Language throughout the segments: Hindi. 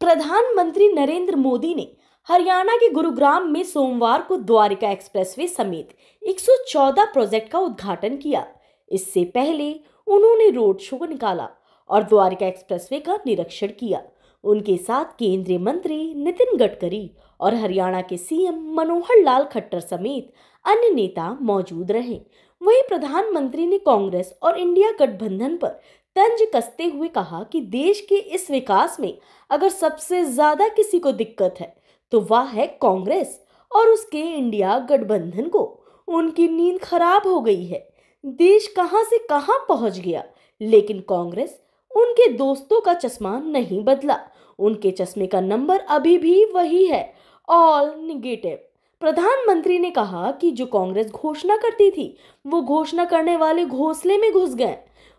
प्रधानमंत्री नरेंद्र मोदी ने हरियाणा के गुरुग्राम में सोमवार को द्वारिका एक्सप्रेसवे समेत 114 प्रोजेक्ट का उद्घाटन किया। इससे पहले उन्होंने रोड शो निकाला और द्वारिका एक्सप्रेसवे का निरीक्षण किया। उनके साथ केंद्रीय मंत्री नितिन गडकरी और हरियाणा के सीएम मनोहर लाल खट्टर समेत अन्य नेता मौजूद रहे। वहीं प्रधानमंत्री ने कांग्रेस और इंडिया गठबंधन पर तंज कसते हुए कहा कि देश के इस विकास में अगर सबसे ज्यादा किसी को दिक्कत है तो वह है कांग्रेस और उसके इंडिया गठबंधन को। उनकी नींद खराब हो गई है। देश कहां से कहां पहुंच गया, लेकिन कांग्रेस उनके दोस्तों का चश्मा नहीं बदला। उनके चश्मे का नंबर अभी भी वही है, ऑल निगेटिव। प्रधानमंत्री ने कहा कि जो कांग्रेस घोषणा करती थी वो घोषणा करने वाले घोंसले में घुस गए।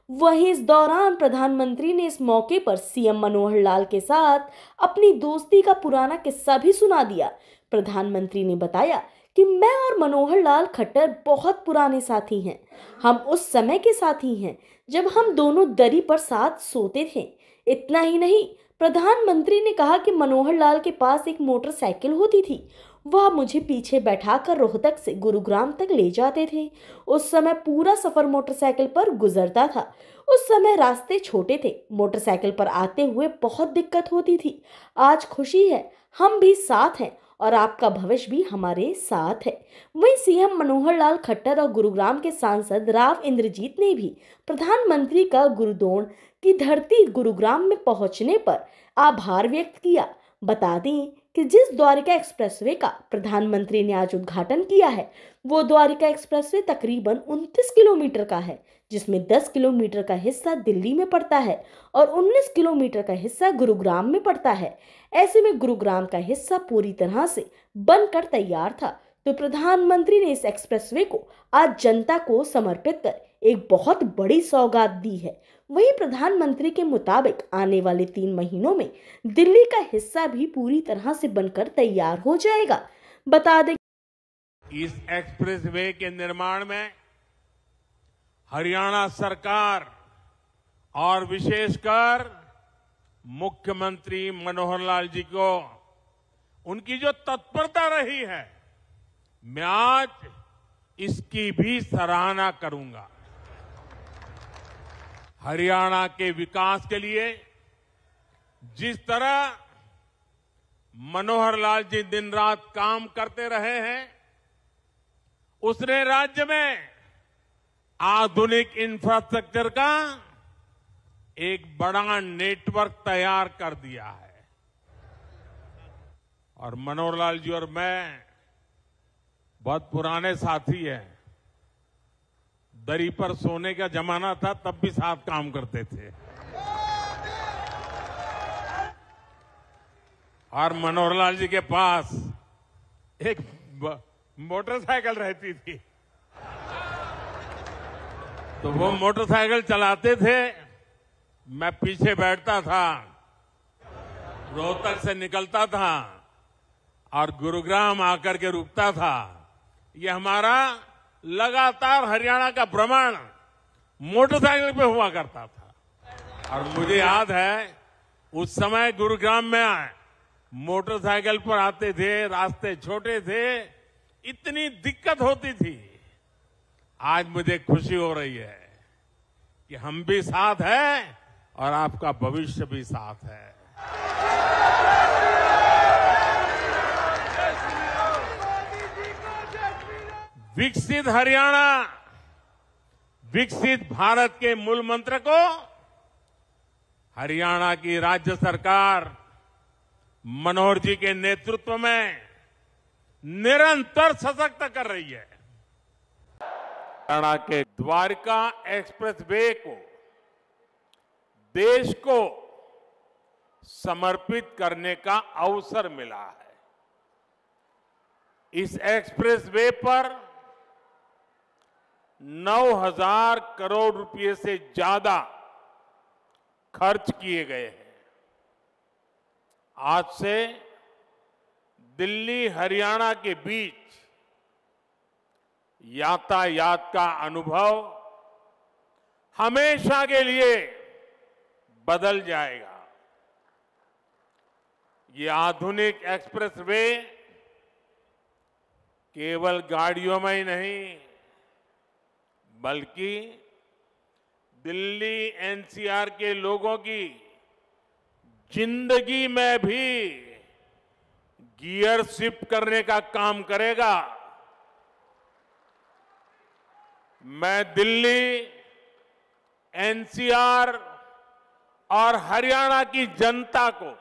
वहीं इस दौरान प्रधानमंत्री ने इस मौके पर सीएम मनोहर लाल के साथ अपनी दोस्ती का पुराना किस्सा भी सुना दिया। प्रधानमंत्री ने बताया कि मैं और मनोहर लाल खट्टर बहुत पुराने साथी हैं। हम उस समय के साथी हैं जब हम दोनों दरी पर साथ सोते थे। इतना ही नहीं, प्रधानमंत्री ने कहा कि मनोहर लाल के पास एक मोटरसाइकिल होती थी। वह मुझे पीछे बैठाकर रोहतक से गुरुग्राम तक ले जाते थे। उस समय पूरा सफर मोटरसाइकिल पर गुजरता था। उस समय रास्ते छोटे थे, मोटरसाइकिल पर आते हुए बहुत दिक्कत होती थी। आज खुशी है, हम भी साथ हैं और आपका भविष्य भी हमारे साथ है। वहीं सीएम मनोहर लाल खट्टर और गुरुग्राम के सांसद राव इंद्रजीत ने भी प्रधानमंत्री का गुरुद्रोण की धरती गुरुग्राम में पहुंचने पर आभार व्यक्त किया। बता दें कि जिस द्वारिका एक्सप्रेसवे का प्रधानमंत्री ने आज उद्घाटन किया है वो द्वारिका एक्सप्रेसवे तकरीबन 29 किलोमीटर का है, जिसमें 10 किलोमीटर का हिस्सा दिल्ली में पड़ता है और 19 किलोमीटर का हिस्सा गुरुग्राम में पड़ता है। ऐसे में गुरुग्राम का हिस्सा पूरी तरह से बनकर तैयार था, तो प्रधानमंत्री ने इस एक्सप्रेसवे को आज जनता को समर्पित कर एक बहुत बड़ी सौगात दी है। वहीं प्रधानमंत्री के मुताबिक आने वाले 3 महीनों में दिल्ली का हिस्सा भी पूरी तरह से बनकर तैयार हो जाएगा। बता दें इस एक्सप्रेसवे के निर्माण में हरियाणा सरकार और विशेषकर मुख्यमंत्री मनोहर लाल जी को उनकी जो तत्परता रही है, मैं आज इसकी भी सराहना करूंगा। हरियाणा के विकास के लिए जिस तरह मनोहर लाल जी दिन रात काम करते रहे हैं, उसने राज्य में आधुनिक इंफ्रास्ट्रक्चर का एक बड़ा नेटवर्क तैयार कर दिया है। और मनोहर लाल जी और मैं बहुत पुराने साथी हैं। दरी पर सोने का जमाना था, तब भी साथ काम करते थे। और मनोहर लाल जी के पास एक मोटरसाइकिल रहती थी, तो वो मोटरसाइकिल चलाते थे, मैं पीछे बैठता था, रोहतक से निकलता था और गुरुग्राम आकर के रुकता था। ये हमारा लगातार हरियाणा का भ्रमण मोटरसाइकिल पे हुआ करता था। और मुझे याद है उस समय गुरुग्राम में मोटरसाइकिल पर आते थे, रास्ते छोटे थे, इतनी दिक्कत होती थी। आज मुझे खुशी हो रही है कि हम भी साथ हैं और आपका भविष्य भी साथ है। विकसित हरियाणा, विकसित भारत के मूल मंत्र को हरियाणा की राज्य सरकार मनोहर जी के नेतृत्व में निरंतर सशक्त कर रही है। हरियाणा के द्वारिका एक्सप्रेसवे को देश को समर्पित करने का अवसर मिला है। इस एक्सप्रेसवे पर 9,000 करोड़ रुपए से ज्यादा खर्च किए गए हैं। आज से दिल्ली हरियाणा के बीच यातायात का अनुभव हमेशा के लिए बदल जाएगा। ये आधुनिक एक्सप्रेसवे केवल गाड़ियों में ही नहीं, बल्कि दिल्ली एनसीआर के लोगों की जिंदगी में भी गियर शिफ्ट करने का काम करेगा। मैं दिल्ली, एनसीआर और हरियाणा की जनता को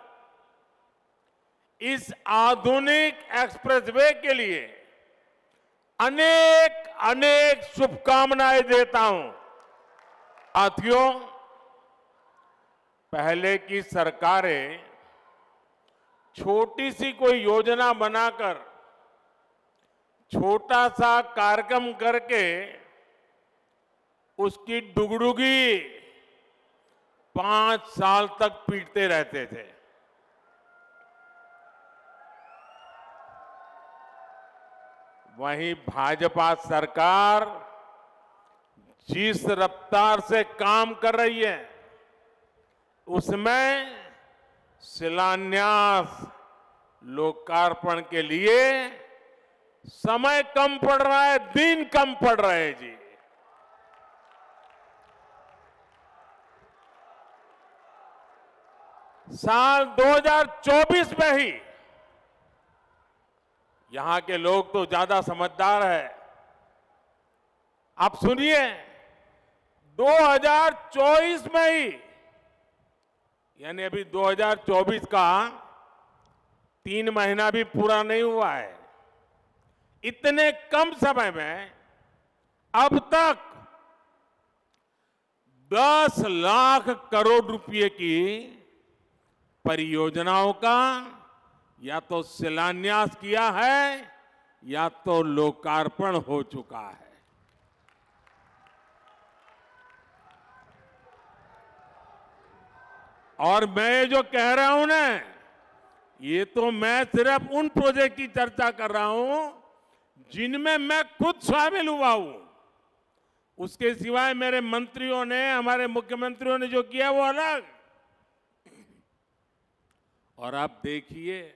इस आधुनिक एक्सप्रेसवे के लिए अनेक अनेक शुभकामनाएं देता हूं। साथियों, पहले की सरकारें छोटी सी कोई योजना बनाकर, छोटा सा कार्यक्रम करके उसकी डुगडुगी 5 साल तक पीटते रहते थे। वहीं भाजपा सरकार जिस रफ्तार से काम कर रही है, उसमें शिलान्यास, लोकार्पण के लिए समय कम पड़ रहा है, दिन कम पड़ रहे हैं जी। साल 2024 में ही, यहां के लोग तो ज्यादा समझदार है, आप सुनिए, 2024 में ही, यानी अभी 2024 का 3 महीना भी पूरा नहीं हुआ है, इतने कम समय में अब तक 10 लाख करोड़ रुपए की परियोजनाओं का या तो शिलान्यास किया है या तो लोकार्पण हो चुका है। और मैं जो कह रहा हूं ना, ये तो मैं सिर्फ उन प्रोजेक्ट की चर्चा कर रहा हूं जिनमें मैं खुद शामिल हुआ हूं। उसके सिवाय मेरे मंत्रियों ने, हमारे मुख्यमंत्रियों ने जो किया वो अलग। और आप देखिए,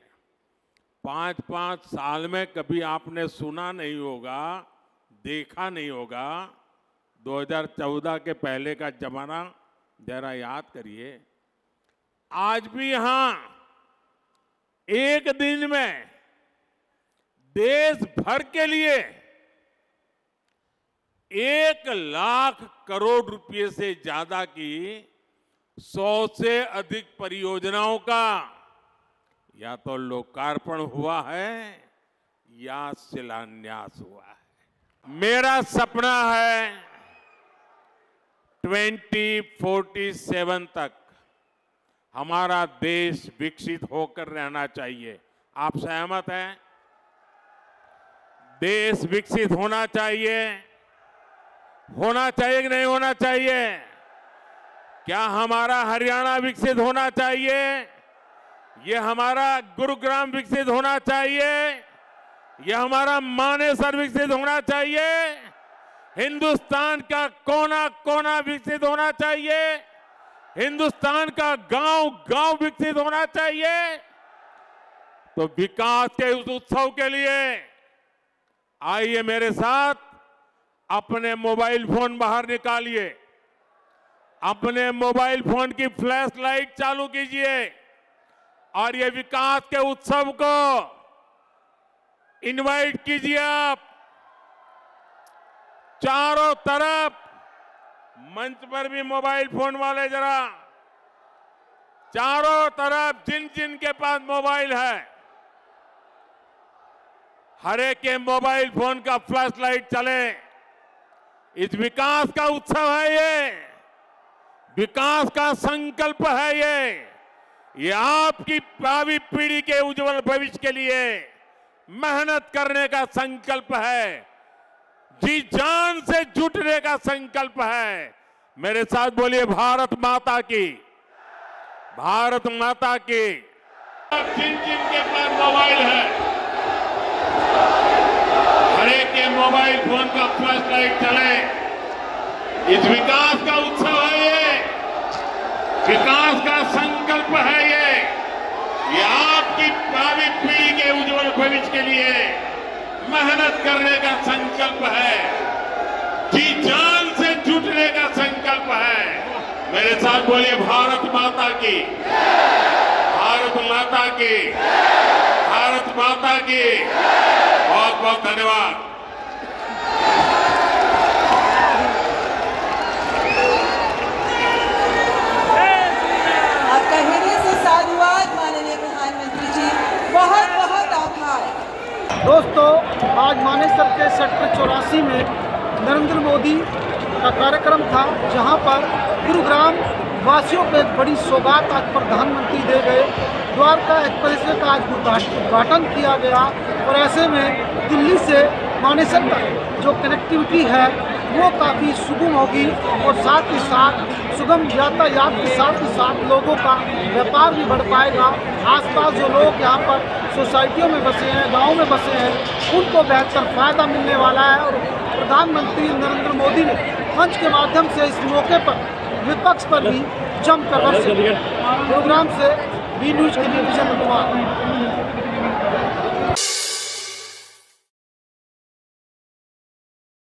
5-5 साल में कभी आपने सुना नहीं होगा, देखा नहीं होगा। 2014 के पहले का जमाना जरा याद करिए। आज भी यहां एक दिन में देश भर के लिए 1 लाख करोड़ रुपए से ज्यादा की 100 से अधिक परियोजनाओं का या तो लोकार्पण हुआ है या शिलान्यास हुआ है। मेरा सपना है 2047 तक हमारा देश विकसित होकर रहना चाहिए। आप सहमत हैं? देश विकसित होना चाहिए, होना चाहिए कि नहीं होना चाहिए? क्या हमारा हरियाणा विकसित होना चाहिए? ये हमारा गुरुग्राम विकसित होना चाहिए? ये हमारा मानेसर विकसित होना चाहिए? हिंदुस्तान का कोना कोना विकसित होना चाहिए? हिंदुस्तान का गांव गांव विकसित होना चाहिए? तो विकास के उस उत्सव के लिए आइए मेरे साथ, अपने मोबाइल फोन बाहर निकालिए, अपने मोबाइल फोन की फ्लैश लाइट चालू कीजिए और ये विकास के उत्सव को इनवाइट कीजिए। आप चारों तरफ मंच पर भी मोबाइल फोन वाले, जरा चारों तरफ जिन जिन के पास मोबाइल है, हर एक के मोबाइल फोन का फ्लैश लाइट चले। इस विकास का उत्सव है, ये विकास का संकल्प है। ये आपकी भावी पीढ़ी के उज्जवल भविष्य के लिए मेहनत करने का संकल्प है, जी जान से जुटने का संकल्प है। मेरे साथ बोलिए, भारत माता की, भारत माता की। जिन जिन के पास मोबाइल है, हर एक के मोबाइल फोन का फ्लैश लाइट चले। इस विकास का उत्सव है, ये विकास का संकल्प है। ये आप की भावी पीढ़ी के उज्जवल भविष्य के लिए मेहनत करने का संकल्प है, जी जान से जुटने का संकल्प है। मेरे साथ बोलिए भारत माता की, भारत माता की, भारत माता की। बहुत बहुत धन्यवाद। आपका हृदय से साधुवाद माननीय प्रधानमंत्री जी, बहुत बहुत आभार। दोस्तों, आज मानेसर के सेक्टर 84 में नरेंद्र मोदी का कार्यक्रम था, जहां पर गुरुग्राम वासियों को एक बड़ी सौगात आज प्रधानमंत्री दे गए। द्वारका एक्सप्रेसवे का आज उद्घाटन किया गया और ऐसे में दिल्ली से मानेसर तक जो कनेक्टिविटी है वो काफ़ी सुगम होगी और साथ ही साथ सुगम यातायात के साथ लोगों का व्यापार भी बढ़ पाएगा। आसपास जो लोग यहाँ पर सोसाइटियों में बसे हैं, गाँव में बसे हैं, उनको बेहतर फ़ायदा मिलने वाला है। और प्रधानमंत्री नरेंद्र मोदी ने मंच के माध्यम से इस मौके पर विपक्ष पर भी जमकर वर्षे। गुरुग्राम से बी न्यूज़ के लिए विजय कुमार।